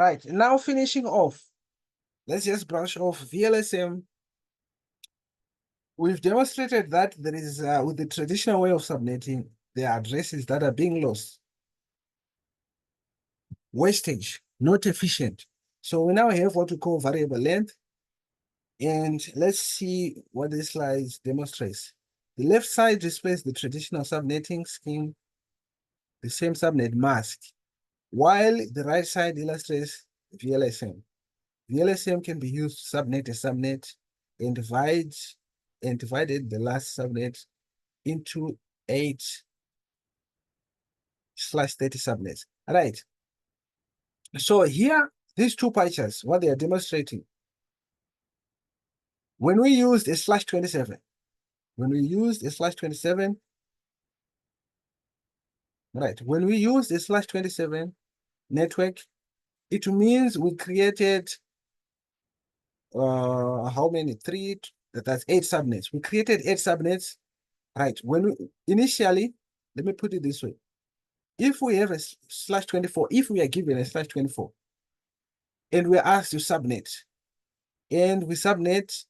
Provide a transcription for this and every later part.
Right, now finishing off, let's just brush off VLSM. We've demonstrated that there is, with the traditional way of subnetting, there are addresses that are being lost. Wastage, not efficient. So we now have what we call variable length. And let's see what this slide demonstrates. The left side displays the traditional subnetting scheme, the same subnet mask, while the right side illustrates VLSM. VLSM can be used to subnet a subnet and divided the last subnet into 8/30 subnets. All right. So here, these two pie charts, what they are demonstrating. When we used a /27, when we used a /27, right, when we used a /27 network, it means we created how many? That's 8 subnets. We created 8 subnets. Right. When we initially, let me put it this way. If we have a /24, if we are given a /24, and we're asked to subnet, and we subnet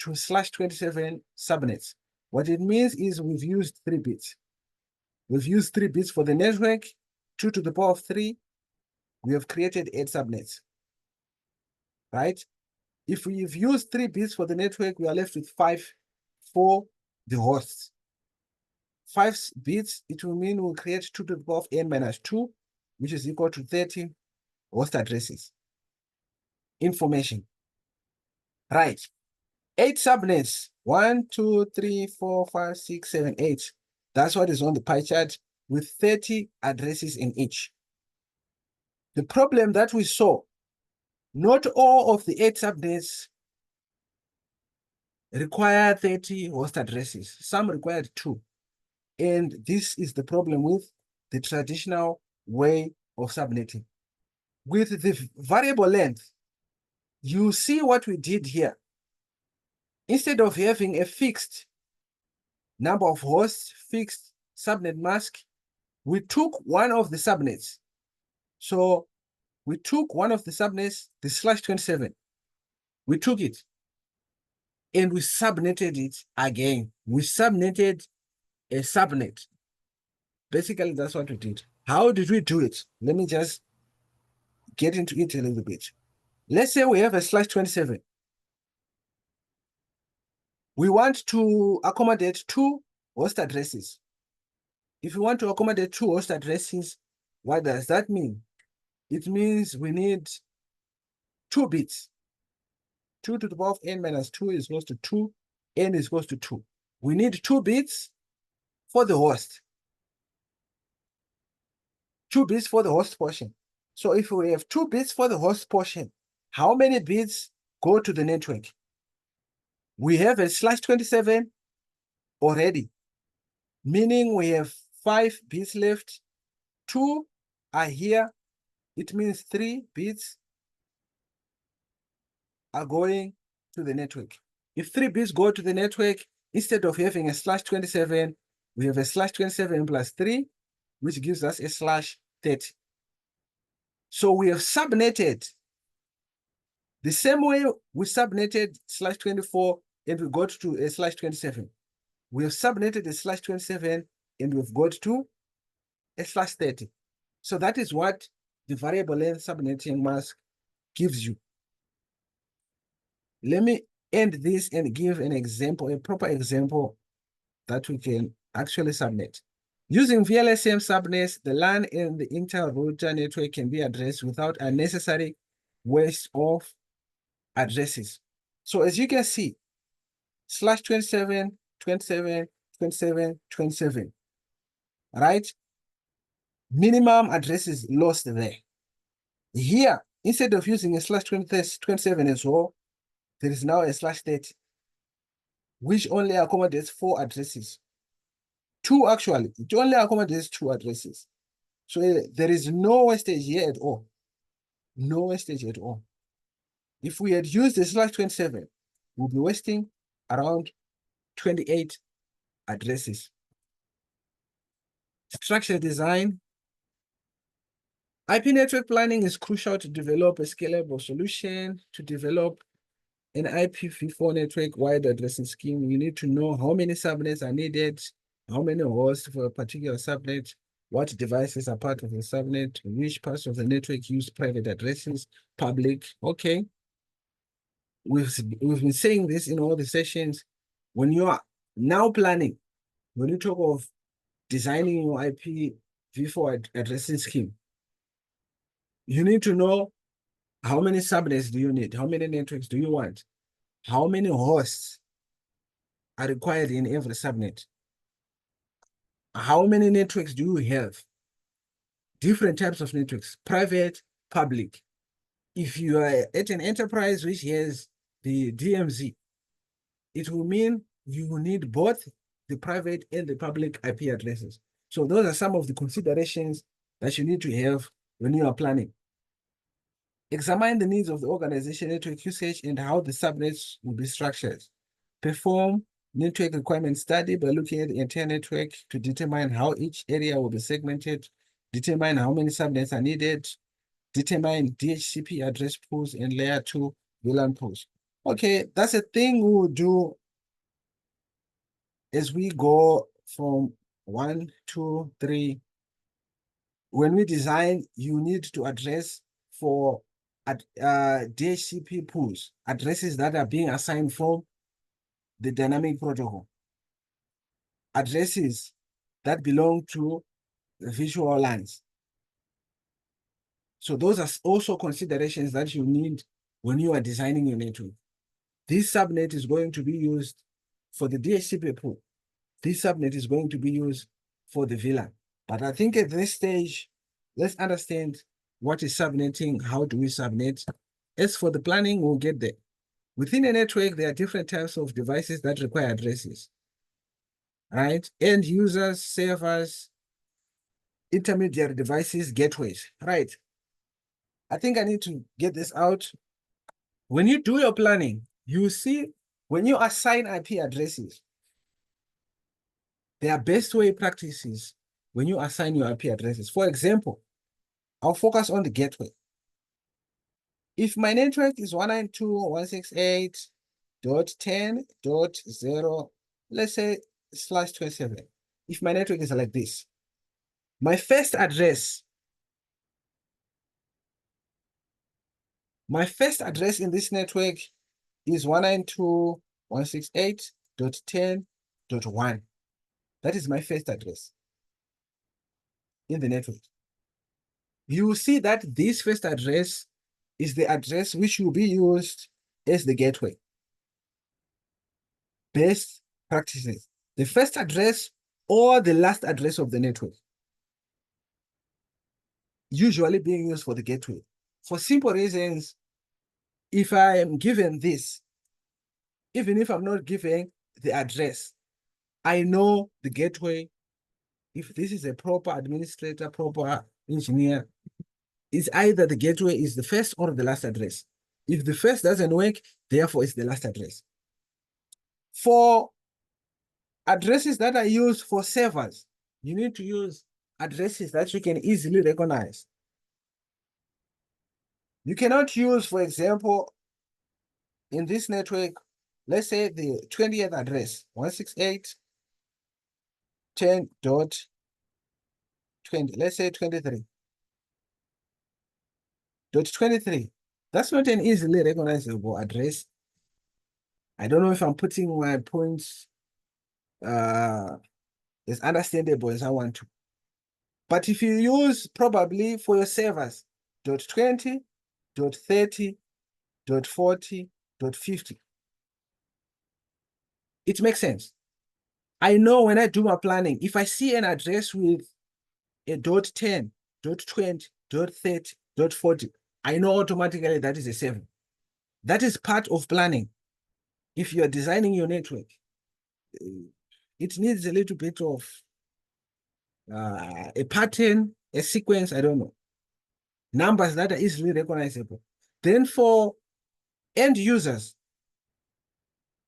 to /27 subnets, what it means is we've used 3 bits. We've used 3 bits for the network, 2 to the power of 3. We have created 8 subnets. Right? If we've used 3 bits for the network, we are left with 5 for the hosts. 5 bits, it will mean we'll create 2 to the power of n minus 2, which is equal to 30 host addresses. Information. Right. 8 subnets. 1, 2, 3, 4, 5, 6, 7, 8. That's what is on the pie chart with 30 addresses in each. The problem that we saw, not all of the 8 subnets require 30 host addresses. Some required 2. And this is the problem with the traditional way of subnetting. With the variable length, you see what we did here. Instead of having a fixed number of hosts, fixed subnet mask, we took one of the subnets. So we took one of the subnets, the /27. We took it and we subnetted it again. We subnetted a subnet. Basically, that's what we did. How did we do it? Let me just get into it a little bit. Let's say we have a /27. We want to accommodate 2 host addresses. If you want to accommodate 2 host addresses, what does that mean? It means we need 2 bits. 2 to the power of n minus 2 is equal to 2, n is equal to 2. We need 2 bits for the host. 2 bits for the host portion. So if we have 2 bits for the host portion, how many bits go to the network? We have a /27 already, meaning we have 5 bits left. 2 are here. It means 3 bits are going to the network. If 3 bits go to the network, instead of having a /27, we have a /27 plus 3, which gives us a /30. So we have subnetted the same way we subnetted /24 and we got to a /27. We have subnetted a /27 and we've got to a /30. So that is what the variable length subnetting mask gives you. Let me end this and give an example, a proper example that we can actually subnet. Using VLSM subnets, the LAN and the inter-router network can be addressed without unnecessary waste of addresses. So as you can see, /27, 27, 27, 27, right? Minimum addresses lost there. Here, instead of using a /27 as well, there is now a /30, which only accommodates 4 addresses. 2 actually, it only accommodates 2 addresses. So there is no wastage here at all. No wastage at all. If we had used the /27, we'll be wasting around 28 addresses. Structure design. IP network planning is crucial to develop a scalable solution. To develop an IPv4 network-wide addressing scheme, you need to know how many subnets are needed, how many hosts for a particular subnet, what devices are part of the subnet, which parts of the network use private addresses, public. Okay. We've been saying this in all the sessions. When you are now planning, when you talk of designing your IPv4 addressing scheme, you need to know how many subnets do you need? How many networks do you want? How many hosts are required in every subnet? How many networks do you have? Different types of networks, private, public. If you are at an enterprise which has the DMZ, it will mean you will need both the private and the public IP addresses. So those are some of the considerations that you need to have when you are planning. Examine the needs of the organization, network usage, and how the subnets will be structured. Perform network requirement study by looking at the entire network to determine how each area will be segmented, determine how many subnets are needed, determine DHCP address pools and layer 2 VLAN pools. Okay, that's a thing we will do as we go from 1, 2, 3. When we design, you need to address for DHCP pools, addresses that are being assigned from the dynamic protocol, addresses that belong to the visual lines. So those are also considerations that you need when you are designing your network. This subnet is going to be used for the DHCP pool. This subnet is going to be used for the VLAN. But I think at this stage, let's understand what is subnetting, how do we subnet. As for the planning, we'll get there. Within a network, there are different types of devices that require addresses, right? End users, servers, intermediary devices, gateways, right? I think I need to get this out. When you do your planning, you see when you assign IP addresses, there are best way practices when you assign your IP addresses. For example, I'll focus on the gateway. If my network is 192.168.10.0, let's say /27. If my network is like this, my first address in this network is 192.168.10.1. That is my first address in the network. You will see that this first address is the address which will be used as the gateway. Best practices. The first address or the last address of the network, usually being used for the gateway. For simple reasons, if I am given this, even if I'm not given the address, I know the gateway. If this is a proper administrator, proper engineer, it's either the gateway is the first or the last address. If the first doesn't work, therefore it's the last address. For addresses that are used for servers, you need to use addresses that you can easily recognize. You cannot use, for example, in this network, let's say the 20th address, 168.10.20, let's say 23.23. That's not an easily recognizable address. I don't know if I'm putting my points as understandable as I want to. But if you use probably for your servers, .20, .30, .40, .50, it makes sense. I know when I do my planning, if I see an address with a .10, .20, .30, .40, I know automatically that is a 7. That is part of planning. If you're designing your network, it needs a little bit of a pattern, a sequence, I don't know. Numbers that are easily recognizable. Then for end users,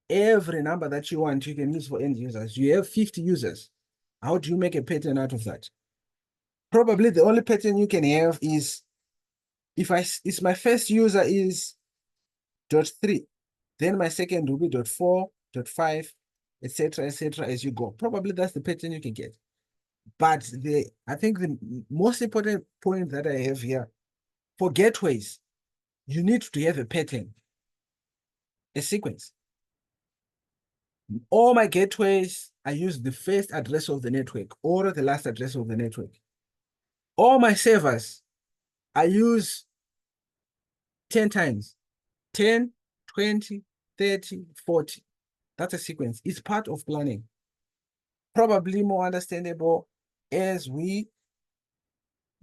every number that you want, you can use for end users. You have 50 users. How do you make a pattern out of that? Probably the only pattern you can have is if my first user is .3, then my second will be .4, .5, etc., as you go. Probably that's the pattern you can get. But I think the most important point that I have here, for gateways, you need to have a pattern, a sequence. All my gateways, I use the first address of the network or the last address of the network. All my servers, I use 10 times, 10, 20, 30, 40. That's a sequence. It's part of planning. Probably more understandable as we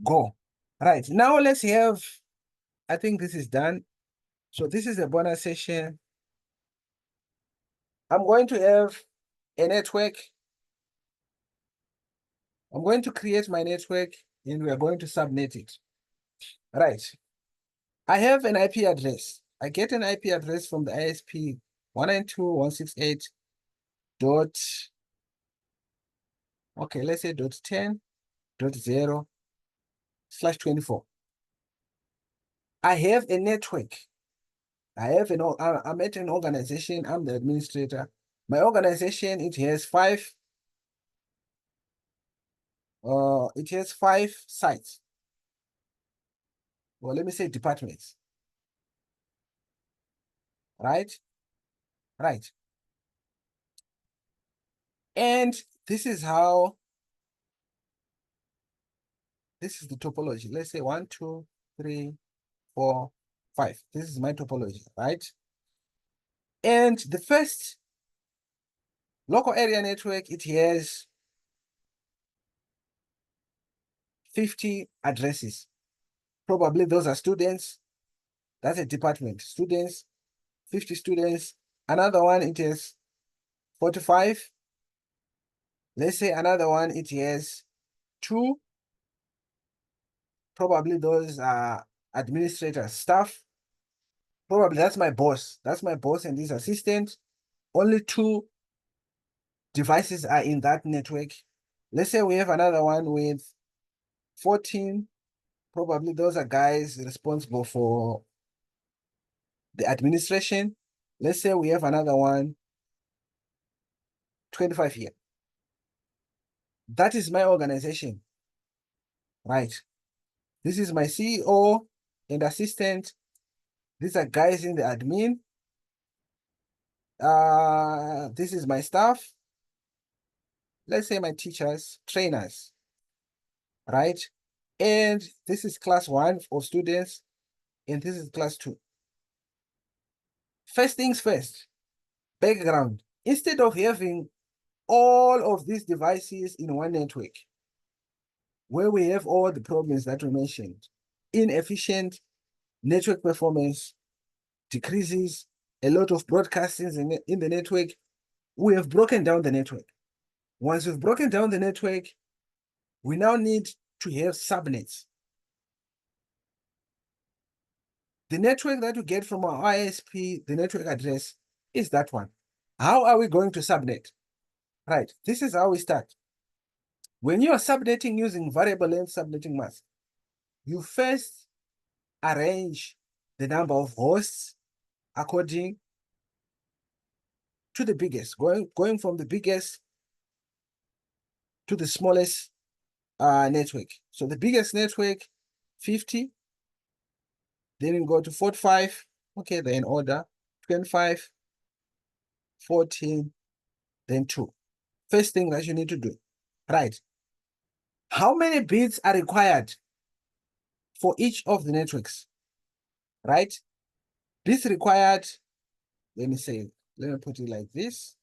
go. Right, now let's have, I think this is done. So this is a bonus session. I'm going to have a network. I'm going to create my network and we are going to subnet it. Right. I have an IP address. I get an IP address from the ISP 192.168. Dot, okay, let's say .10.0/24. I have a network. I'm at an organization. I'm the administrator. My organization, it has five sites. Well, let me say departments. Right? Right. And this is the topology. Let's say 1, 2, 3, 4, 5. This is my topology, right? And the first local area network, it has 50 addresses. Probably those are students. That's a department. Students, 50 students. Another one, it has 45. Let's say another one, it has 2. Probably those are administrators, staff. Probably that's my boss. That's my boss and his assistant. Only 2 devices are in that network. Let's say we have another one with 14. Probably those are guys responsible for the administration. Let's say we have another one, 25 here. That is my organization, right? This is my CEO and assistant. These are guys in the admin. This is my staff. Let's say my teachers, trainers, right? And this is class 1 of students, and this is class 2. First things first, background. Instead of having all of these devices in one network, where we have all the problems that we mentioned, inefficient network performance, decreases, a lot of broadcasting in the network, we have broken down the network. Once we've broken down the network, we now need to have subnets. The network that we get from our ISP, the network address, is that one. How are we going to subnet? Right, this is how we start. When you are subnetting using variable length subnetting mask, you first arrange the number of hosts according to the biggest, going from the biggest to the smallest network. So the biggest network, 50, then you go to 45, okay, then order, 25, 14, then 2. First thing that you need to do, right? How many bits are required for each of the networks, right? Bits required, let me put it like this,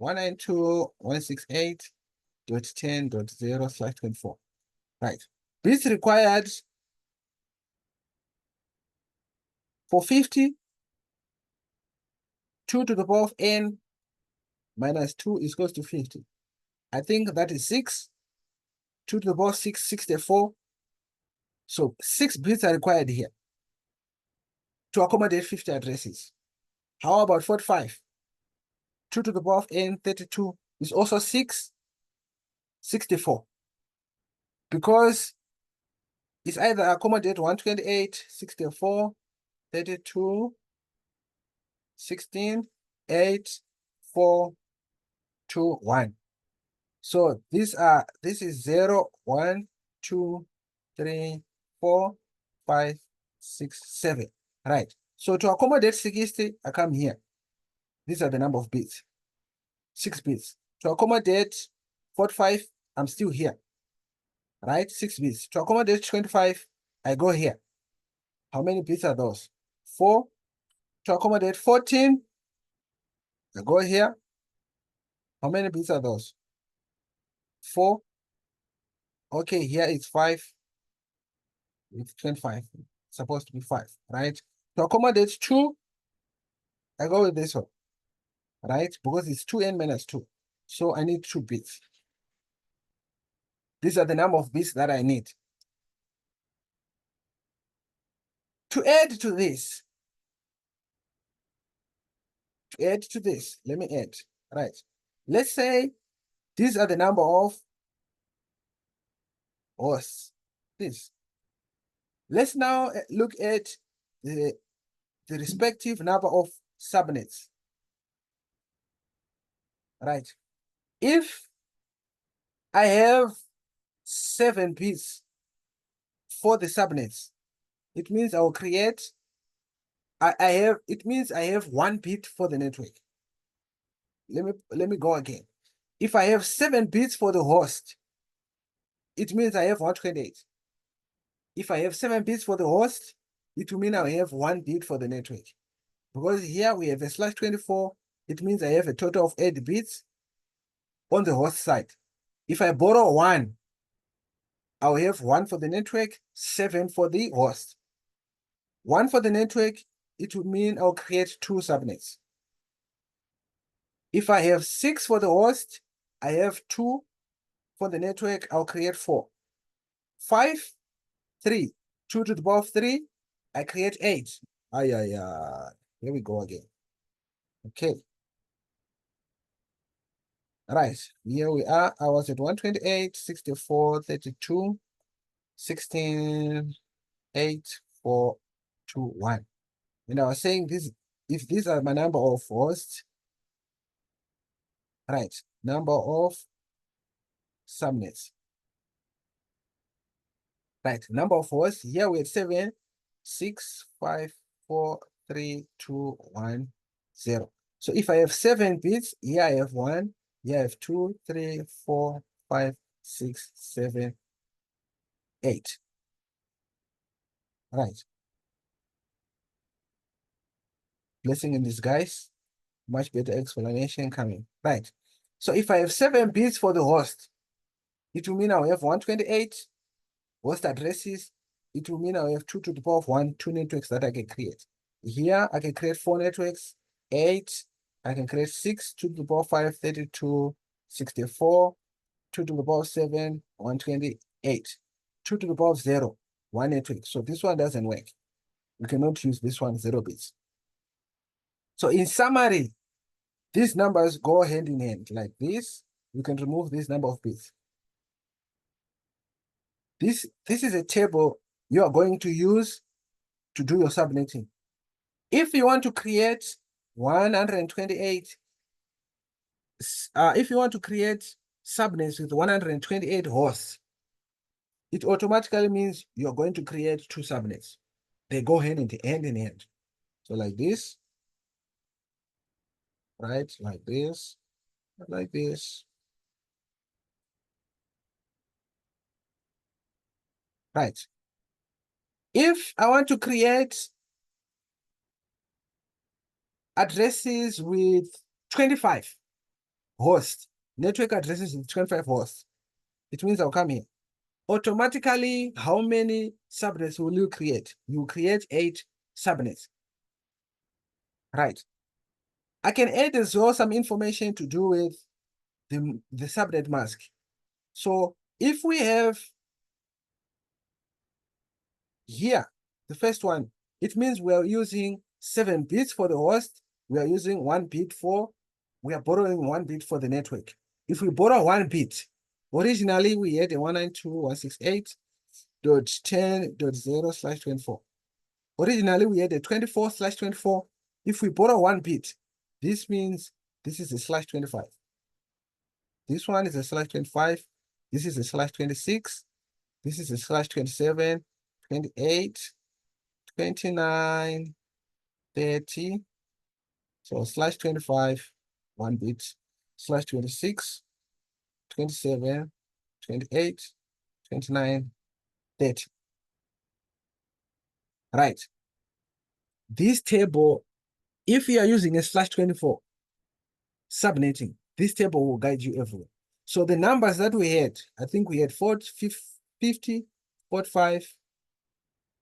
192.168.10.0/24, right? Bits required for 50, 2 to the power of n minus 2 is equal to 50. I think that is 6. 2 to the power of 6, 64. So 6 bits are required here to accommodate 50 addresses. How about 45? 2 to the power of n, 32 is also 6, 64. because it's either accommodate 128, 64, 32, 16, 8, 4, 2, 1. So this is 0, 1, 2, 3, 4, 5, 6, 7. Right. So to accommodate 60, I come here. These are the number of bits. 6 bits. To accommodate 45, I'm still here. Right? 6 bits. To accommodate 25, I go here. How many bits are those? 4. To accommodate 14, I go here. How many bits are those? 4. Okay, here it's 5. It's 25. It's supposed to be 5, right? To accommodate 2, I go with this one, right? Because it's 2n minus 2. So I need 2 bits. These are the number of bits that I need. To add to this, let me add, right? Let's say these are the number of hosts. This. Let's now look at the respective number of subnets. Right. If I have 7 bits for the subnets, it means I will create, it means I have 1 bit for the network. Let me go again. If I have 7 bits for the host, it means I have 128. If I have 7 bits for the host, it will mean I have 1 bit for the network. Because here we have a /24, it means I have a total of 8 bits on the host side. If I borrow 1, I'll have 1 for the network, 7 for the host. 1 for the network, it would mean I'll create 2 subnets. If I have 6 for the host, I have 2 for the network, I'll create 4. 5, 3, 2 to the power of 3, I create 8. Here we go again. Okay. Right, here we are. I was at 128, 64, 32, 16, 8, 4, 2, 1. And I was saying this, if these are my number of hosts, right, number of subnets. Right, number of hosts, here we have 7, 6, 5, 4, 3, 2, 1, 0. So if I have 7 bits, here I have 1, here I have 2, 3, 4, 5, 6, 7, 8. Right. Blessing in disguise. Much better explanation coming. Right. So if I have 7 bits for the host, it will mean I'll have 128 host addresses. It will mean I'll have 2 to the power of 1, 2 networks that I can create. Here, I can create 4 networks, 8. I can create 6, 2 to the power of 5, 32, 64, 2 to the power of 7, 128, 2 to the power of 0, 1 network. So this one doesn't work. We cannot use this one, 0 bits. So in summary, these numbers go hand in hand like this. You can remove this number of bits. This is a table you are going to use to do your subnetting. If you want to create 128, if you want to create subnets with 128 hosts, it automatically means you're going to create 2 subnets. They go hand in hand. So like this, right? Like this, like this. Right. If I want to create addresses with 25 hosts, network addresses with 25 hosts, it means I'll come here. Automatically, how many subnets will you create? You create 8 subnets. Right. I can add as well some information to do with the subnet mask. So if we have here, the first one, it means we are using 7 bits for the host. We are using 1 bit we are borrowing 1 bit for the network. If we borrow 1 bit, Originally, we had a 192.168.10.0/24. Originally, we had a 24/24. If we borrow 1 bit, this means this is a /25. This one is a /25. This is a /26. This is a /27, 28, 29, 30. So /25, 1 bit, /26, 27, 28, 29, 30. Right. This table, if you are using a /24 subnetting, this table will guide you everywhere. So the numbers that we had, I think we had 40, 50, 45,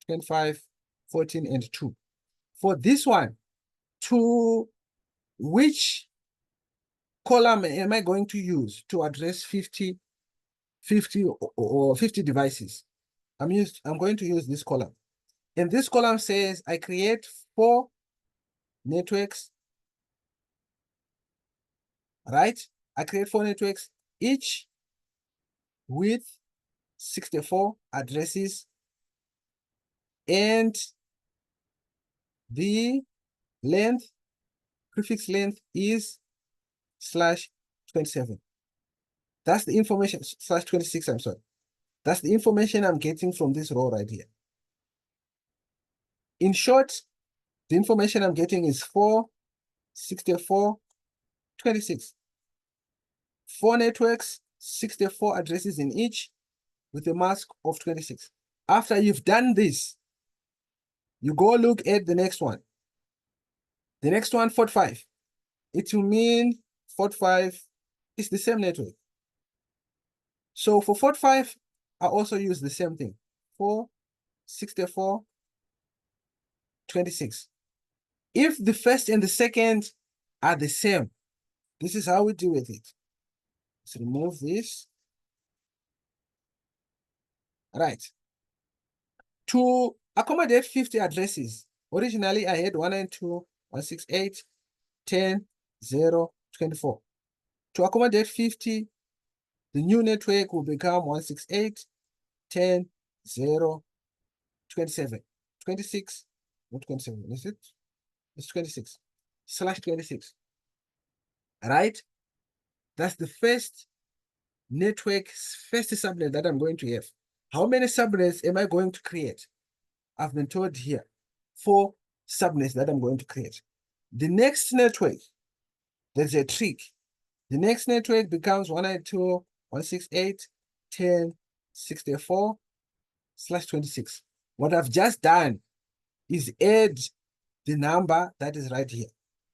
25, 14, and 2. For this one, to which column am I going to use to address 50 or 50 devices? I'm going to use this column. And this column says I create 4 networks, right? I create 4 networks, each with 64 addresses, and the length, prefix length is /27. That's the information, /26, I'm sorry. That's the information I'm getting from this row right here. In short, the information I'm getting is 4, 64, 26. 4 networks, 64 addresses in each, with a mask of 26. After you've done this, you go look at the next one. The next one, 45. It will mean 45 is the same network. So for 45, I also use the same thing. 4, 64, 26. If the first and the second are the same, this is how we deal with it. Let's remove this. Right. To accommodate 50 addresses, originally I had 192.168.10.0.24. To accommodate 50, the new network will become 168.10.0.27. 26, not 27, is it? It's 26, /26. Right? That's the first network, first subnet that I'm going to have. How many subnets am I going to create? I've been told here 4 subnets that I'm going to create. The next network, there's a trick. The next network becomes 192.168.10.64/26. What I've just done is add the number that is right here,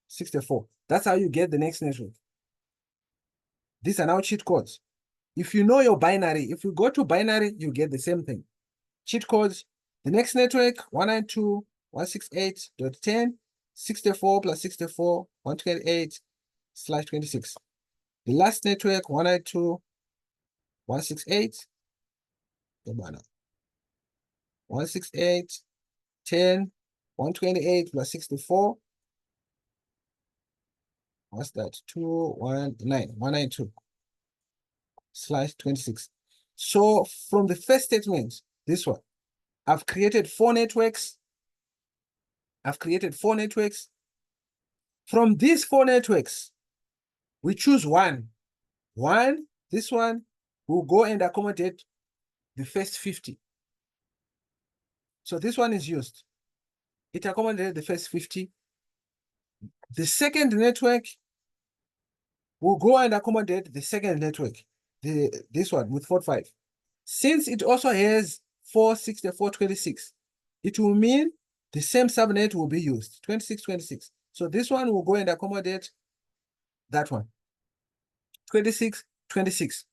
64. That's how you get the next network. These are now cheat codes. If you know your binary, if you go to binary, you get the same thing. Cheat codes, the next network, 192.168.10.64 + 64, 128/26. The last network, 192.168, 168.10, 128 + 64. What's that? 219, 192/26. So from the first statement, this one, I've created 4 networks. I've created 4 networks. From these 4 networks, we choose one. This one will go and accommodate the first 50. So this one is used. It accommodated the first 50. The second network will go and accommodate the second network, this one with 45. Since it also has 4, 64, 26, it will mean the same subnet will be used, 26, 26. So this one will go and accommodate that one, 26, 26.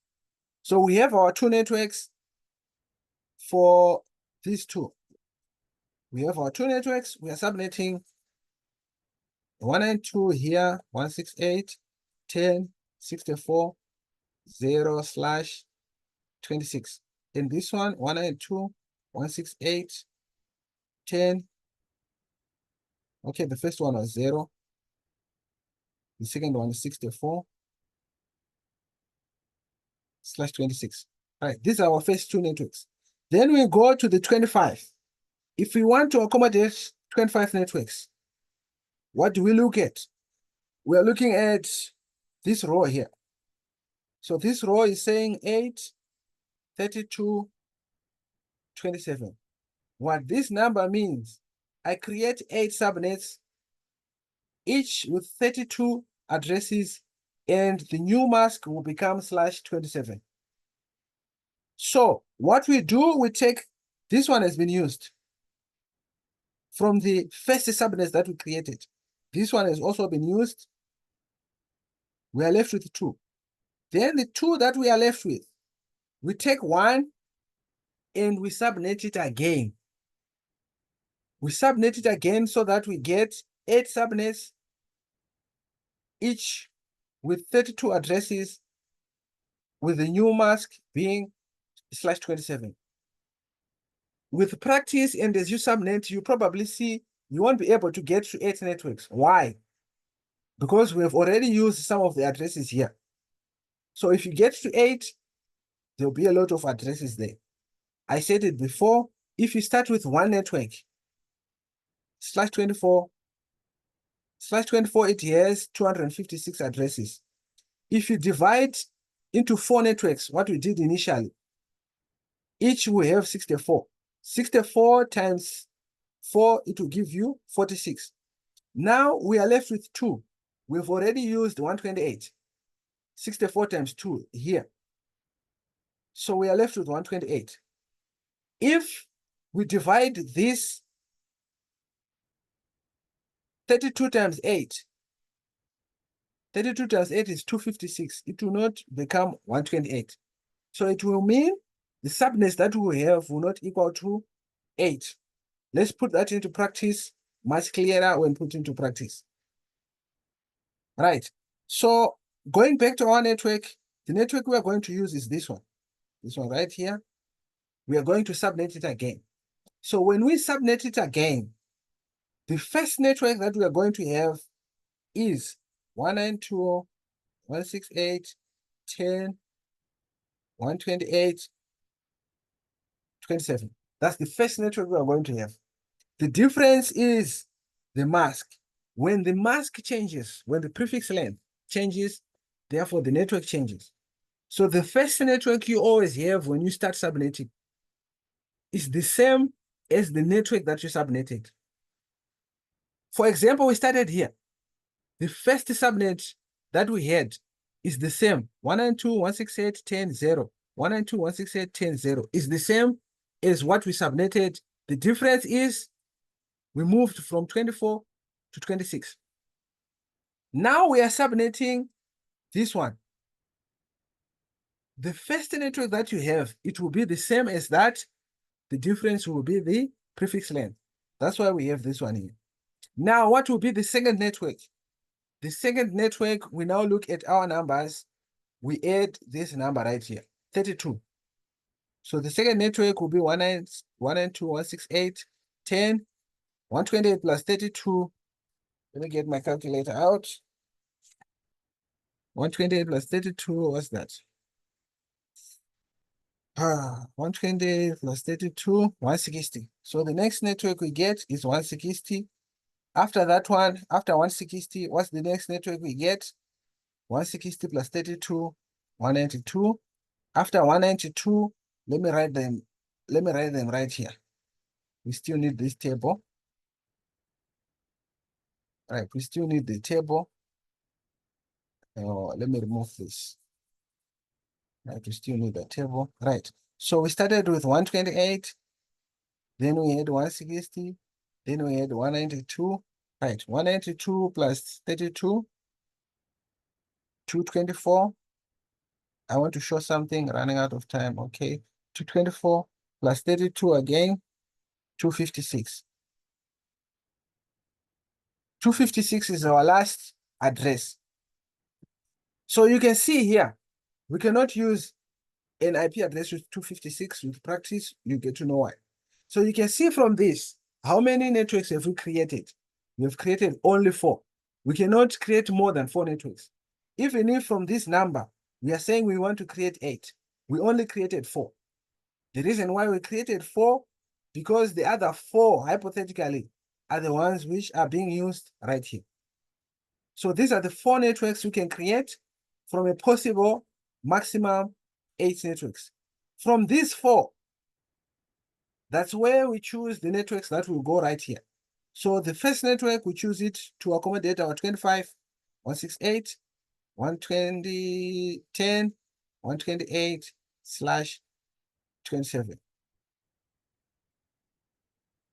So we have our 2 networks for these 2. We have our 2 networks. We are subnetting 192 here, 168.10.64, 0/26. And this one, 192.168.10. Okay, the first one was 0. The second one is 64. /26. All right, these are our first two networks. Then we go to the 25. If we want to accommodate 25 networks, what do we look at? We are looking at this row here. So this row is saying 8, 32, 27. What this number means, I create 8 subnets, each with 32 addresses, and the new mask will become /27. So what we do, we take, this one has been used from the first subnets that we created. This one has also been used. We are left with 2. Then the 2 that we are left with, we take 1 and we subnet it again. We subnet it again so that we get 8 subnets, each with 32 addresses, with the new mask being /27. With practice and as you subnet, you probably see you won't be able to get to 8 networks. Why? Because we have already used some of the addresses here. So if you get to 8, there'll be a lot of addresses there. I said it before, if you start with one network, /24, it has 256 addresses. If you divide into 4 networks, what we did initially, each will have 64. 64 times 4, it will give you 46. Now we are left with 2. We've already used 128. 64 times 2 here. So we are left with 128. If we divide this 32 times 8, 32 times 8 is 256. It will not become 128. So it will mean the subnets that we have will not equal to 8. Let's put that into practice. Much clearer when put into practice. Right. So going back to our network, the network we are going to use is this one. This one right here. We are going to subnet it again. So when we subnet it again, the first network that we are going to have is 192.168.10.128.27. That's the first network we are going to have. The difference is the mask. When the mask changes, when the prefix length changes, therefore the network changes. So the first network you always have when you start subnetting is the same as the network that you subnetted. For example, we started here. The first subnet that we had is the same. 192.168.10.0. 192.168.10.0 is the same as what we subnetted. The difference is we moved from 24 to 26. Now we are subnetting this one. The first network that you have, it will be the same as that. The difference will be the prefix length. That's why we have this one here. Now, what will be the second network? The second network, we now look at our numbers. We add this number right here, 32. So the second network will be 192.168.10. 128 plus 32. Let me get my calculator out. 128 plus 32, what's that? 128 plus 32, 160. So the next network we get is 160. After that one, after 160, what's the next network we get? 160 plus 32, 192. After 192, let me write them right here. We still need this table. All right, we still need the table. Let me remove this. Right, we still need the table. Right. So we started with 128, then we had 160, then we had 192. Right, 192 plus 32, 224. I want to show something, running out of time. Okay, 224 plus 32 again, 256. 256 is our last address. So you can see here, we cannot use an IP address with 256 with practice. You get to know why. So you can see from this, how many networks have we created? We have created only 4. We cannot create more than 4 networks. Even if from this number, we are saying we want to create 8. We only created 4. The reason why we created 4, because the other 4, hypothetically, are the ones which are being used right here. So these are the 4 networks we can create from a possible maximum 8 networks. From these 4, that's where we choose the networks that will go right here. So the first network, we choose it to accommodate our 25, 168, 120, 10, 128 slash 27.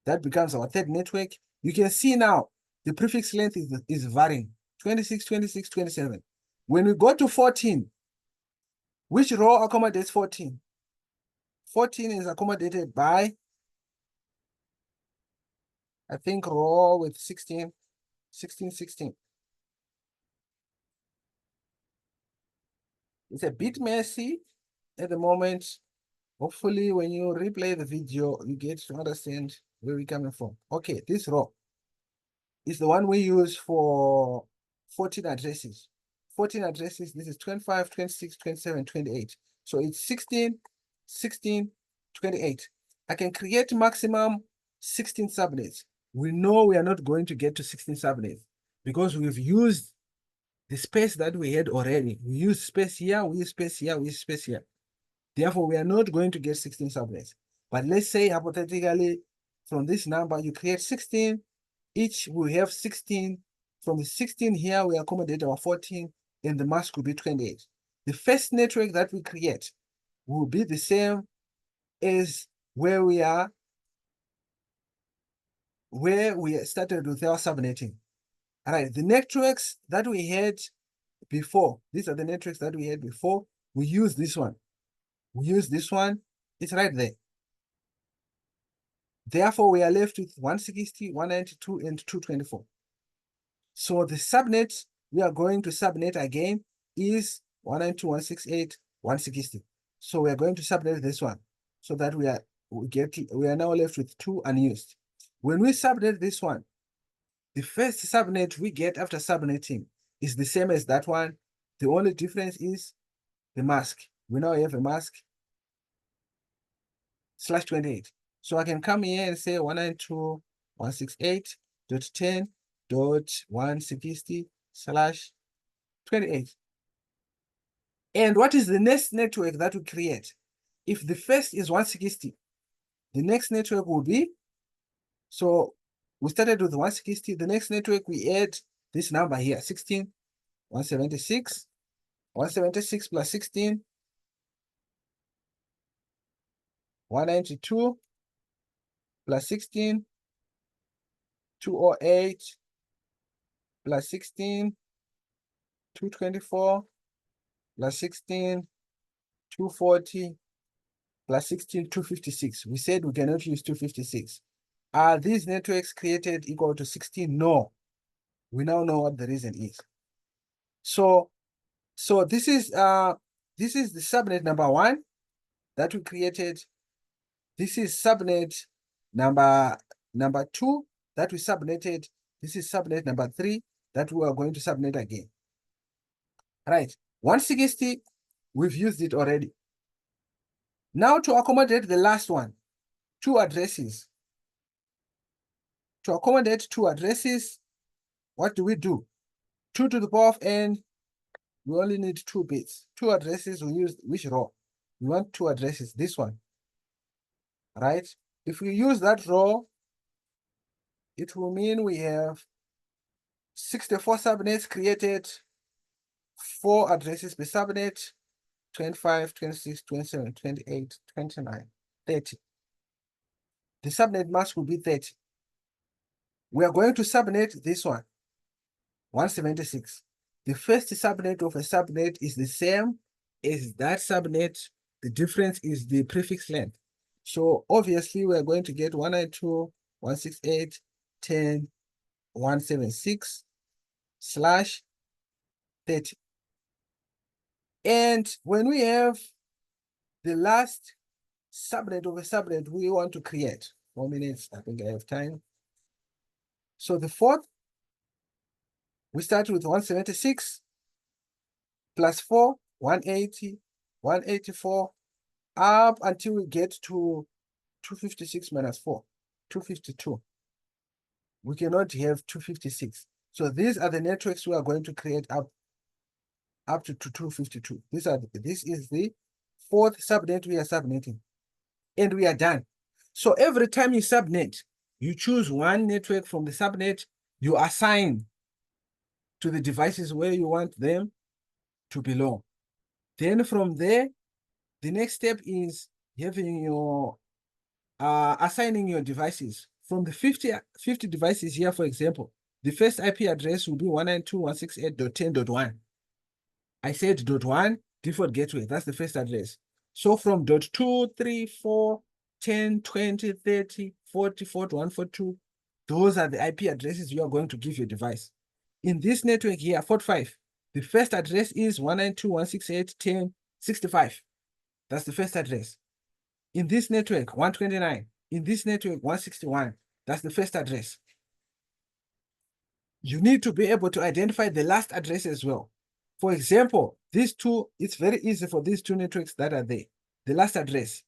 That becomes our third network. You can see now the prefix length is varying, 26, 26, 27. When we go to 14, which row accommodates 14? 14 is accommodated by, I think, row with 16, 16, 16. It's a bit messy at the moment. Hopefully, when you replay the video, you get to understand where we're coming from. Okay, this row is the one we use for 14 addresses. 14 addresses, this is 25, 26, 27, 28. So it's 16, 16, 28. I can create maximum 16 subnets. We know we are not going to get to 16 subnets because we've used the space that we had already. We use space here, we use space here, we use space here. Therefore, we are not going to get 16 subnets. But let's say hypothetically, from this number, you create 16, each will have 16. From the 16 here, we accommodate our 14, and the mask will be 28. The first network that we create will be the same as where we started with our subnetting. All right, the networks that we had before, these are the networks that we had before. We use this one. We use this one. It's right there. Therefore, we are left with 160, 192, and 224. So the subnet we are going to subnet again is 192, 168, 160. So we are going to subnet this one so that we are now left with 2 unused. When we subnet this one, the first subnet we get after subnetting is the same as that one. The only difference is the mask. We now have a mask /28. So I can come here and say 192.168.10.160/28. And what is the next network that we create? If the first is 160, the next network will be, so we started with 160, the next network we add this number here, 16, 176, 176 plus 16, 192 plus 16, 208 plus 16, 224 plus 16, 240 plus 16, 256. We said we cannot use 256. Are these networks created equal to 16? No. We now know what the reason is. So this is the subnet number 1 that we created. This is subnet number 2 that we subnetted. This is subnet number 3 that we are going to subnet again. Right. 160, we've used it already. Now to accommodate the last one, 2 addresses. To accommodate 2 addresses, what do we do? 2 to the power of n, we only need 2 bits. 2 addresses, we use which row? We want 2 addresses, this one. Right? If we use that row, it will mean we have 64 subnets created, 4 addresses per subnet, 25, 26, 27, 28, 29, 30. The subnet mask will be 30. We are going to subnet this one, 176. The first subnet of a subnet is the same as that subnet. The difference is the prefix length. So obviously we are going to get 192.168.10.176/30. And when we have the last subnet of a subnet we want to create, 4 minutes, I think I have time. So the fourth, we start with 176 plus 4, 180, 184, up until we get to 256 minus 4, 252. We cannot have 256. So these are the networks we are going to create up to 252. This is the fourth subnet we are subnetting, and we are done. So every time you subnet, you choose one network from the subnet, you assign to the devices where you want them to belong. Then from there, the next step is having your assigning your devices. From the 50 devices here, for example, the first IP address will be 192.168.10.1. I said .1, default gateway, that's the first address. So from .2, 3, 4, 10, 20, 30, 40, 41, 42, those are the IP addresses you are going to give your device. In this network here, 45, the first address is 192.168.10.65. That's the first address. In this network, 129. In this network, 161. That's the first address. You need to be able to identify the last address as well. For example, these two, it's very easy for these two networks that are there. The last address,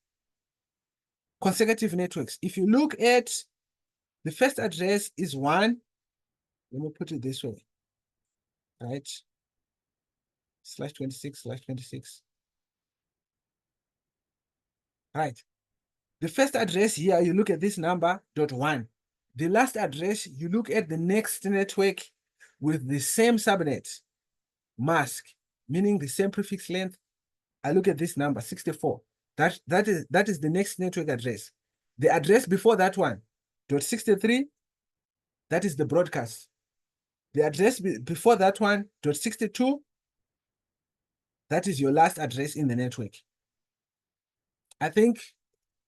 consecutive networks. If you look at the first address is 1, let me put it this way, right? /26/26. Right. The first address here, you look at this number, .1. The last address, you look at the next network with the same subnet, mask, meaning the same prefix length. I look at this number, 64. That is the next network address. The address before that one, .63, that is the broadcast. The address before that one, .62, that is your last address in the network. I think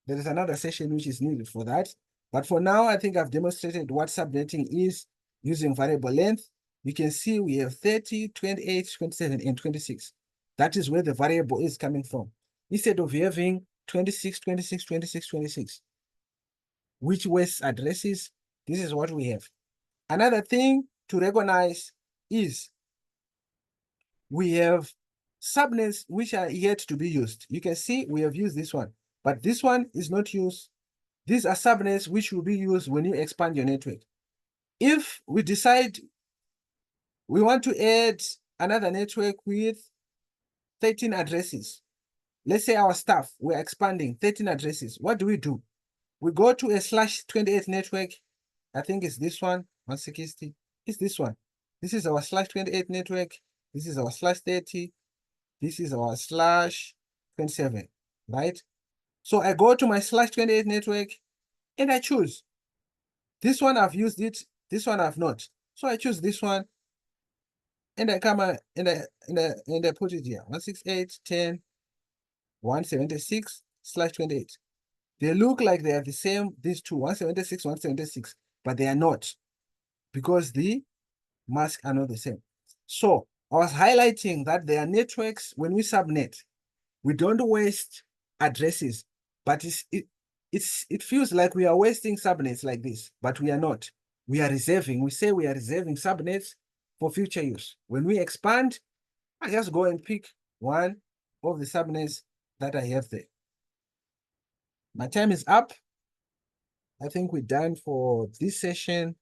there is another session which is needed for that. But for now, I think I've demonstrated what subnetting is using variable length. You can see we have 30, 28, 27, and 26. That is where the variable is coming from. Instead of having 26, 26, 26, 26, which was addresses, this is what we have. Another thing to recognize is we have subnets which are yet to be used. You can see we have used this one, but this one is not used. These are subnets which will be used when you expand your network. If we decide we want to add another network with 13 addresses, let's say our staff, we're expanding 13 addresses. What do? We go to a /28 network. I think it's this one, 160. It's this one. This is our /28 network. This is our /30. This is our /27, right? So I go to my /28 network and I choose. This one I've used it, this one I've not. So I choose this one and I come and I put it here. 168.10.176/28. They look like they are the same, these two, 176, 176, but they are not because the masks are not the same. So I was highlighting that there are networks when we subnet, we don't waste addresses, but it feels like we are wasting subnets like this, but we are not. We are reserving. We say we are reserving subnets for future use. When we expand, I just go and pick one of the subnets that I have there. My time is up. I think we're done for this session.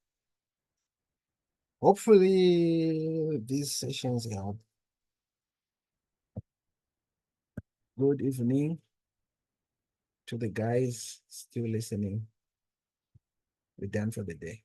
Hopefully these sessions help. Good evening to the guys still listening. We're done for the day.